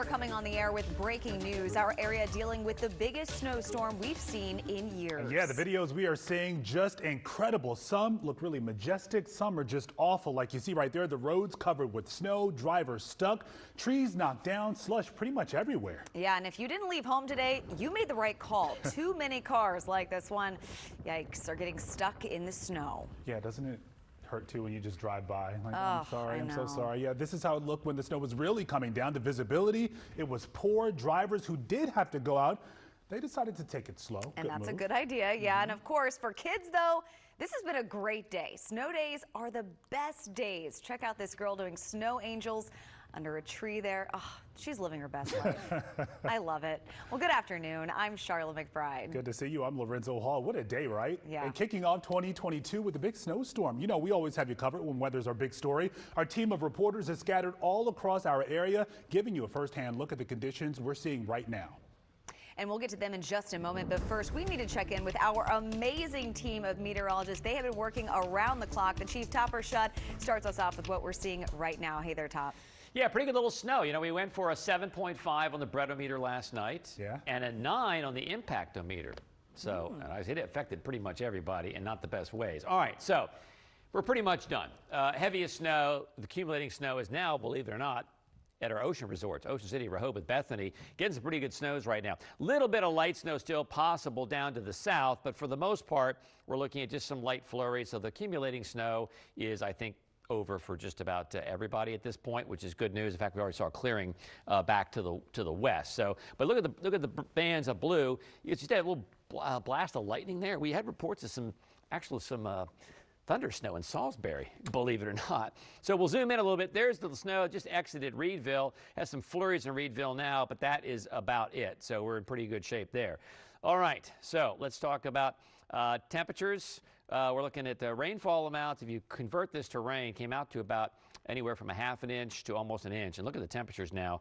We're coming on the air with breaking news. Our area dealing with the biggest snowstorm we've seen in years. Yeah, the videos we are seeing just incredible. Some look really majestic. Some are just awful. Like you see right there, the roads covered with snow, drivers stuck, trees knocked down, slush pretty much everywhere. Yeah, and if you didn't leave home today, you made the right call. Too many cars like this one, yikes, are getting stuck in the snow. Yeah, doesn't it hurt too when you just drive by? Like, oh, I'm sorry, I'm so know. sorry. Yeah, this is how it looked when the snow was really coming down. The visibility, it was poor. Drivers who did have to go out, they decided to take it slow. And Good that's move. a good idea, yeah. And of course, for kids though, this has been a great day. Snow days are the best days. Check out this girl doing snow angels under a tree there. Oh, she's living her best life. I love it. Well, good afternoon. I'm Charlotte McBride. Good to see you. I'm Lorenzo Hall. What a day, right? Yeah. And kicking off 2022 with a big snowstorm. You know, we always have you covered when weather's our big story. Our team of reporters is scattered all across our area, giving you a firsthand look at the conditions we're seeing right now. And we'll get to them in just a moment. But first, we need to check in with our amazing team of meteorologists. They have been working around the clock. The Chief Topper Shut starts us off with what we're seeing right now. Hey there, Top. Yeah, pretty good little snow. You know, we went for a 7.5 on the breadometer last night. Yeah. And a 9 on the impactometer. So, and I said it affected pretty much everybody in not the best ways. All right, so we're pretty much done. Heaviest snow, the accumulating snow is now, believe it or not, at our ocean resorts, Ocean City, Rehoboth, Bethany, getting some pretty good snows right now. Little bit of light snow still possible down to the south, but for the most part, we're looking at just some light flurries. So the accumulating snow is, I think, over for just about everybody at this point, which is good news. In fact, we already saw a clearing back to the west. So, but look at the bands of blue. It's just a little blast of lightning there. We had reports of some thunder snow in Salisbury, believe it or not. So we'll zoom in a little bit. There's the snow, just exited Reedville. Has some flurries in Reedville now, but that is about it. So we're in pretty good shape there. All right, so let's talk about temperatures. We're looking at the rainfall amounts. If you convert this to rain, came out to about anywhere from a half an inch to almost an inch. And look at the temperatures now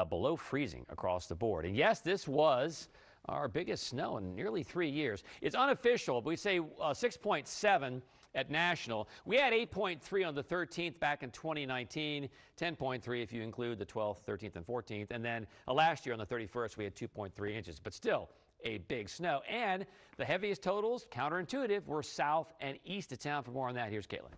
below freezing across the board. And yes, this was our biggest snow in nearly 3 years. It's unofficial, but we say 6.7 at national. We had 8.3 on the 13th back in 2019, 10.3 if you include the 12th, 13th, and 14th. And then last year on the 31st, we had 2.3 inches, but still a big snow. And the heaviest totals, counterintuitive, were south and east of town. For more on that, here's Caitlin.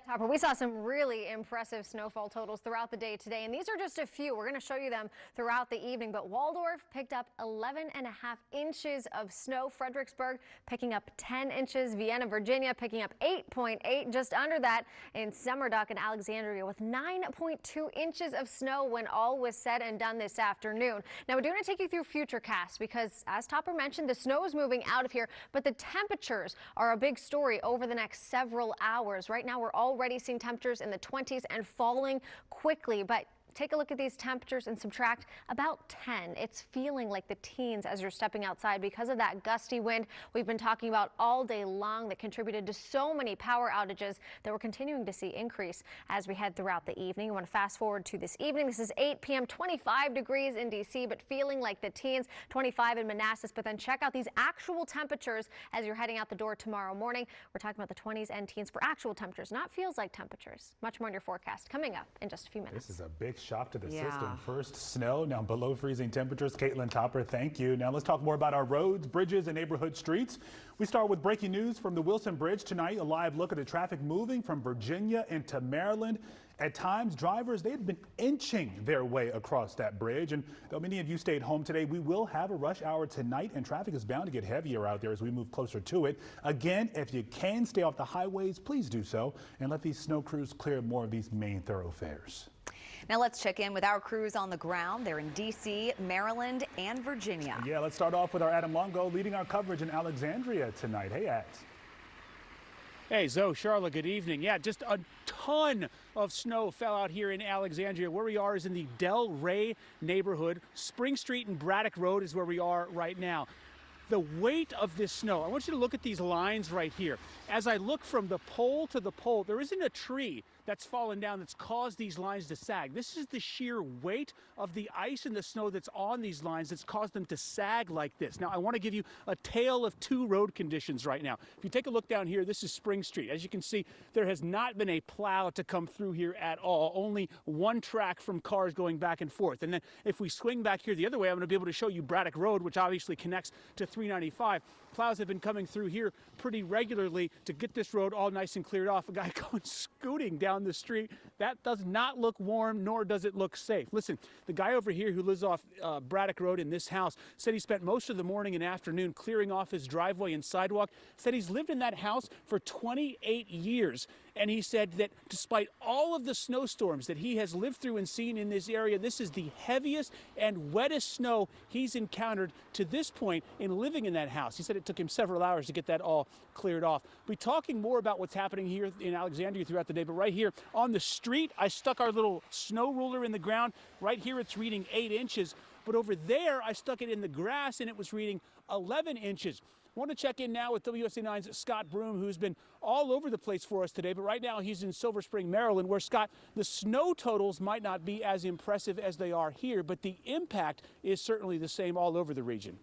Topper, we saw some really impressive snowfall totals throughout the day today, and these are just a few. We're going to show you them throughout the evening, but Waldorf picked up 11.5 inches of snow. Fredericksburg picking up 10 inches. Vienna, Virginia picking up 8.8, just under that in Summerdock and Alexandria with 9.2 inches of snow when all was said and done this afternoon. Now, we're going to take you through Futurecast because, as Topper mentioned, the snow is moving out of here, but the temperatures are a big story over the next several hours. Right now, we're already seeing temperatures in the 20s and falling quickly, but take a look at these temperatures and subtract about 10. It's feeling like the teens as you're stepping outside because of that gusty wind we've been talking about all day long that contributed to so many power outages that we're continuing to see increase as we head throughout the evening. I want to fast forward to this evening. This is 8 p.m., 25 degrees in D.C., but feeling like the teens, 25 in Manassas. But then check out these actual temperatures as you're heading out the door tomorrow morning. We're talking about the 20s and teens for actual temperatures, not feels like temperatures. Much more in your forecast coming up in just a few minutes. This is a big shock to the system. First snow, now below freezing temperatures. Caitlin Topper, thank you. Now let's talk more about our roads, bridges, and neighborhood streets. We start with breaking news from the Wilson Bridge tonight. A live look at the traffic moving from Virginia into Maryland. At times, drivers, they've been inching their way across that bridge. And though many of you stayed home today, we will have a rush hour tonight, and traffic is bound to get heavier out there as we move closer to it. Again, if you can stay off the highways, please do so, and let these snow crews clear more of these main thoroughfares. Now let's check in with our crews on the ground. They're in D.C., Maryland, and Virginia. Yeah, let's start off with our Adam Longo leading our coverage in Alexandria tonight. Hey, Ads. Hey, Zoe, Charlotte, good evening. Yeah, just a ton of snow fell out here in Alexandria. Where we are is in the Del Rey neighborhood. Spring Street and Braddock Road is where we are right now. The weight of this snow, I want you to look at these lines right here. As I look from the pole to the pole, there isn't a tree that's fallen down that's caused these lines to sag. This is the sheer weight of the ice and the snow that's on these lines that's caused them to sag like this. Now, I want to give you a tale of two road conditions right now. If you take a look down here, this is Spring Street. As you can see, there has not been a plow to come through here at all. Only one track from cars going back and forth. And then if we swing back here the other way, I'm going to be able to show you Braddock Road, which obviously connects to 395. Plows have been coming through here pretty regularly to get this road all nice and cleared off. A guy going scooting down the street. That does not look warm, nor does it look safe. Listen, the guy over here who lives off Braddock Road in this house said he spent most of the morning and afternoon clearing off his driveway and sidewalk. Said he's lived in that house for 28 years. And he said that despite all of the snowstorms that he has lived through and seen in this area, this is the heaviest and wettest snow he's encountered to this point in living in that house. He said it took him several hours to get that all cleared off. We'll be talking more about what's happening here in Alexandria throughout the day, but right here on the street, I stuck our little snow ruler in the ground. Right here, it's reading 8 inches, but over there, I stuck it in the grass and it was reading 11 inches. I want to check in now with WSA9's Scott Broom, who's been all over the place for us today, but right now he's in Silver Spring, Maryland, where, Scott, the snow totals might not be as impressive as they are here, but the impact is certainly the same all over the region.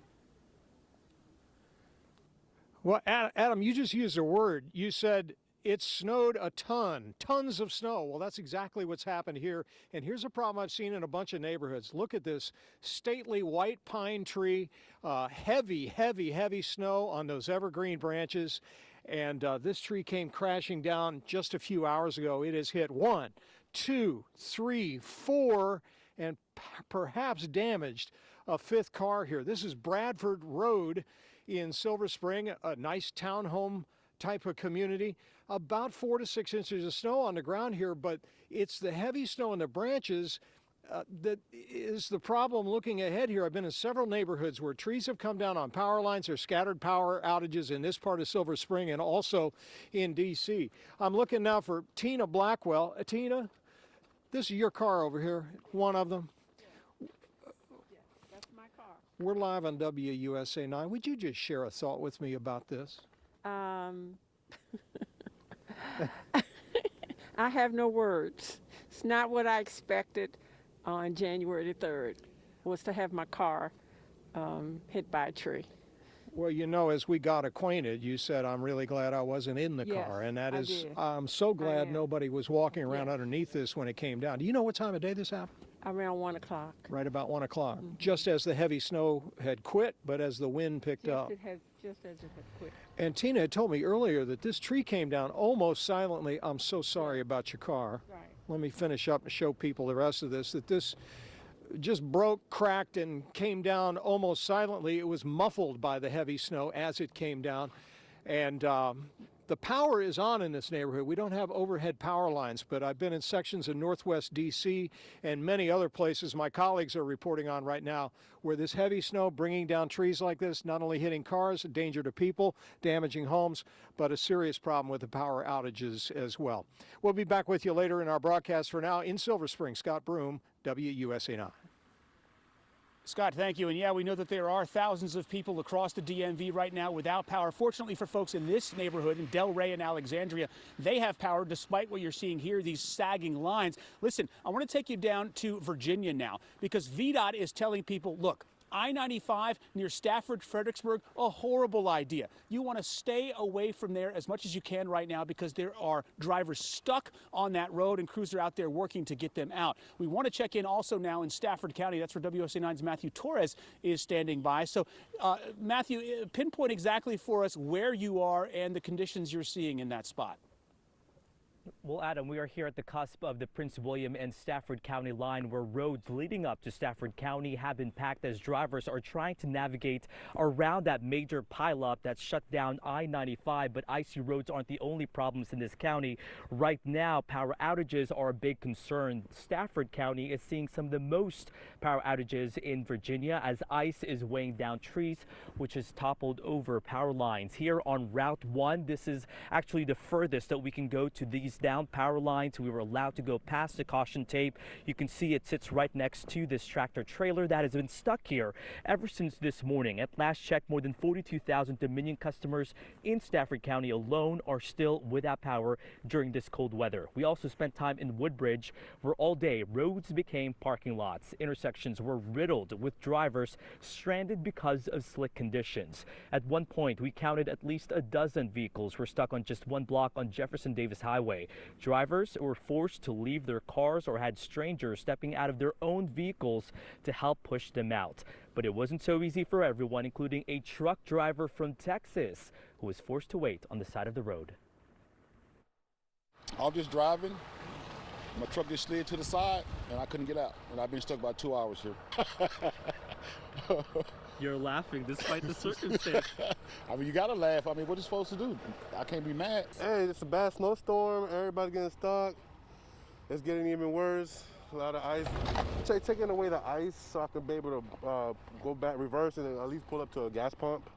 Well, Adam, you just used a word. You said it snowed a ton, tons of snow. Well, that's exactly what's happened here. And here's a problem I've seen in a bunch of neighborhoods. Look at this stately white pine tree, heavy, heavy, heavy snow on those evergreen branches. And this tree came crashing down just a few hours ago. It has hit 1, 2, 3, 4, and perhaps damaged a 5th car here. This is Bradford Road in Silver Spring, a nice townhome type of community. About 4 to 6 inches of snow on the ground here, but it's the heavy snow in the branches that is the problem looking ahead here. I've been in several neighborhoods where trees have come down on power lines. There's scattered power outages in this part of Silver Spring and also in D.C. I'm looking now for Tina Blackwell. Tina, this is your car over here, one of them. Yeah, that's my car. We're live on WUSA 9. Would you just share a thought with me about this? I have no words. It's not what I expected on January the 3rd, was to have my car hit by a tree. Well, you know, as we got acquainted, you said, I'm really glad I wasn't in the car. And that is, did. I'm so glad nobody was walking around underneath this when it came down. Do you know what time of day this happened? Around 1 o'clock. Right about 1 o'clock. Just as the heavy snow had quit, but as the wind picked up. Just as it had quit. And Tina had told me earlier that this tree came down almost silently. I'm so sorry about your car. Right. Let me finish up and show people the rest of this, that this just broke, cracked, and came down almost silently. It was muffled by the heavy snow as it came down. And the power is on in this neighborhood. We don't have overhead power lines, but I've been in sections of Northwest D.C. and many other places my colleagues are reporting on right now where this heavy snow bringing down trees like this, not only hitting cars, a danger to people, damaging homes, but a serious problem with the power outages as well. We'll be back with you later in our broadcast. For now, in Silver Spring, Scott Broom, WUSA 9. Scott, thank you. And yeah, we know that there are thousands of people across the DMV right now without power. Fortunately for folks in this neighborhood, in Delray and Alexandria, they have power despite what you're seeing here, these sagging lines. Listen, I want to take you down to Virginia now because VDOT is telling people, look, I-95 near Stafford, Fredericksburg, a horrible idea. You want to stay away from there as much as you can right now because there are drivers stuck on that road and crews are out there working to get them out. We want to check in also now in Stafford County. That's where WSA 9's Matthew Torres is standing by. So, Matthew, pinpoint exactly for us where you are and the conditions you're seeing in that spot. Well, Adam, we are here at the cusp of the Prince William and Stafford County line where roads leading up to Stafford County have been packed as drivers are trying to navigate around that major pileup that shut down I-95. But icy roads aren't the only problems in this county. Right now, power outages are a big concern. Stafford County is seeing some of the most power outages in Virginia as ice is weighing down trees, which has toppled over power lines. Here on Route 1, this is actually the furthest that we can go to these those down power lines. We were allowed to go past the caution tape. You can see it sits right next to this tractor trailer that has been stuck here ever since this morning. At last check, more than 42,000 Dominion customers in Stafford County alone are still without power during this cold weather. We also spent time in Woodbridge, where all day roads became parking lots. Intersections were riddled with drivers stranded because of slick conditions. At one point, we counted at least a dozen vehicles were stuck on just one block on Jefferson Davis Highway. Drivers were forced to leave their cars or had strangers stepping out of their own vehicles to help push them out. But it wasn't so easy for everyone, including a truck driver from Texas who was forced to wait on the side of the road. I was just driving. My truck just slid to the side, and I couldn't get out. And I've been stuck about 2 hours here. You're laughing despite the circumstance. I mean, you gotta laugh. I mean, what are you supposed to do? I can't be mad. Hey, it's a bad snowstorm. Everybody's getting stuck. It's getting even worse. A lot of ice. Taking away the ice so I can be able to go back, reverse, and at least pull up to a gas pump.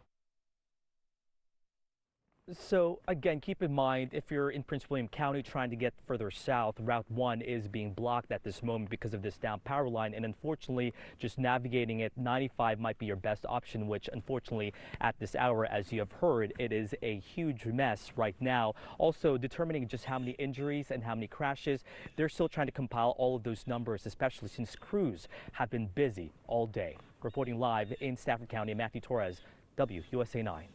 So again, keep in mind, if you're in Prince William County trying to get further south, Route 1 is being blocked at this moment because of this down power line. And unfortunately, just navigating it, 95 might be your best option, which unfortunately at this hour, as you have heard, it is a huge mess right now. Also determining just how many injuries and how many crashes, they're still trying to compile all of those numbers, especially since crews have been busy all day. Reporting live in Stafford County, Matthew Torres, WUSA 9.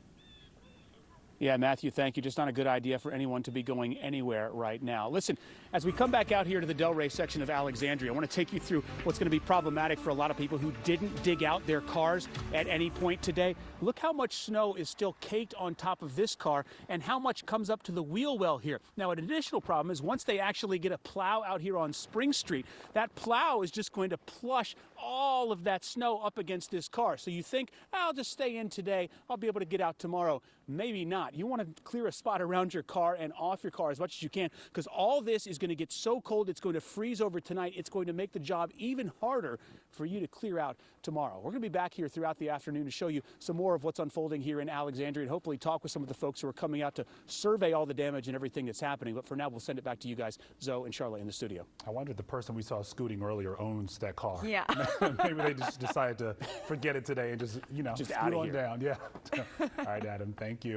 Yeah, Matthew, thank you. Just not a good idea for anyone to be going anywhere right now. Listen, as we come back out here to the Delray section of Alexandria, I want to take you through what's going to be problematic for a lot of people who didn't dig out their cars at any point today. Look how much snow is still caked on top of this car and how much comes up to the wheel well here. Now, an additional problem is once they actually get a plow out here on Spring Street, that plow is just going to plush all of that snow up against this car. So you think, I'll just stay in today, I'll be able to get out tomorrow. Maybe not. You want to clear a spot around your car and off your car as much as you can, because all this is going to get so cold it's going to freeze over tonight. It's going to make the job even harder for you to clear out tomorrow. We're going to be back here throughout the afternoon to show you some more of what's unfolding here in Alexandria and hopefully talk with some of the folks who are coming out to survey all the damage and everything that's happening. But for now, we'll send it back to you guys, Zoe and Charlotte in the studio. I wonder if the person we saw scooting earlier owns that car. Yeah. Maybe they just decided to forget it today and just, Just scoot out of on here. down. Yeah. All right, Adam, thank you.